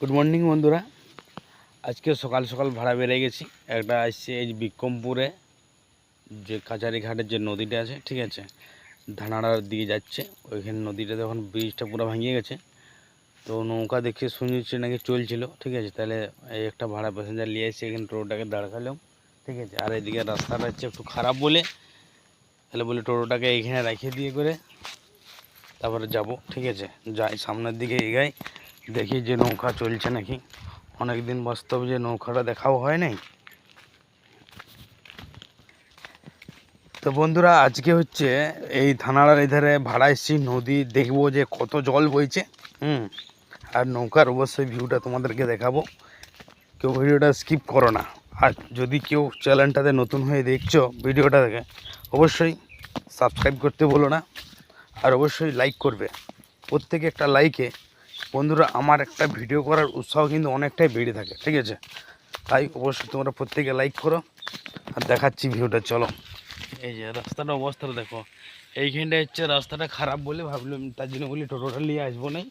Good morning বন্ধুরা। আজকে সকাল সকাল ভাড়া বেরিয়ে গেছি। একটা আসছে এই বিক্রমপুরে যে কাছারি ঘাটের যে নদীটা আছে, ঠিক আছে, ধানাড়ার দিকে যাচ্ছে। ওইখানে নদীটাতে এখন ব্রিজটা পুরো ভাঙিয়ে গেছে, তো নৌকা দেখে শুনেছি নাকি চলছিল, ঠিক আছে। তাহলে এই একটা ভাড়া প্যাসেঞ্জার নিয়ে এসে এখানে টোটোটাকে দাঁড় করালাম, ঠিক আছে। আর এদিকে রাস্তাটা হচ্ছে একটু খারাপ বলে, তাহলে বলে টোটোটাকে এইখানে রেখে দিয়ে করে তারপরে যাব, ঠিক আছে। যাই সামনের দিকে এগাই, দেখি যে নৌকা চলছে নাকি। অনেকদিন বাস্তব যে নৌকাটা দেখাও হয় নাই। তো বন্ধুরা, আজকে হচ্ছে এই থানার এধারে ভাড়া এসেছি, নদী দেখবো যে কত জল বইছে। আর নৌকার অবশ্যই ভিউটা তোমাদেরকে দেখাবো। কেউ ভিডিওটা স্কিপ করো না। আর যদি কেউ চ্যানেলটাতে নতুন হয়ে দেখছো ভিডিওটা দেখে, অবশ্যই সাবস্ক্রাইব করতে বলো না। আর অবশ্যই লাইক করবে। প্রত্যেকে একটা লাইকে বন্ধুরা আমার একটা ভিডিও করার উৎসাহ কিন্তু অনেকটাই বেড়ে থাকে, ঠিক আছে। তাই অবশ্যই তোমরা প্রত্যেকে লাইক করো। আর দেখাচ্ছি ভিউটা, চলো। এই যে রাস্তাটা অবস্থাটা দেখো, এইখানটা হচ্ছে রাস্তাটা খারাপ বলে ভাবলাম, তার জন্য বলি টোটোটা নিয়ে আসবো নাই।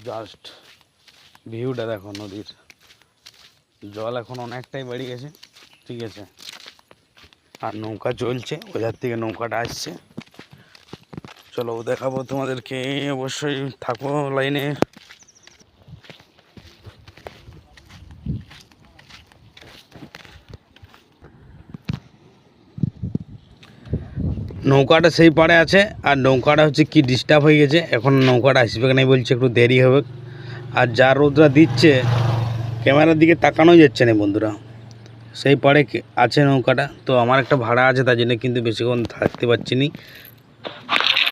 জাস্ট ভিউটা দেখো, নদীর জল এখন অনেকটাই বেড়ে গেছে, ঠিক আছে। আর নৌকা চলছে, ওইধার থেকে নৌকাটা আসছে। চলো দেখাবো তোমাদেরকে, অবশ্যই থাকো লাইনে। নৌকাটা সেই পাড়ে আছে, আর নৌকাটা হচ্ছে কি ডিস্টার্ব হয়ে গেছে, এখন নৌকাটা আসবে না বলছে, একটু দেরি হবে। আর যা রোদরা দিচ্ছে ক্যামেরার দিকে তাকানো যাচ্ছে না বন্ধুরা। সেই পাড়ে আছে নৌকাটা, তো আমার একটা ভাড়া আছে, তার জন্য কিন্তু বেশিক্ষণ থাকতে পারছি না।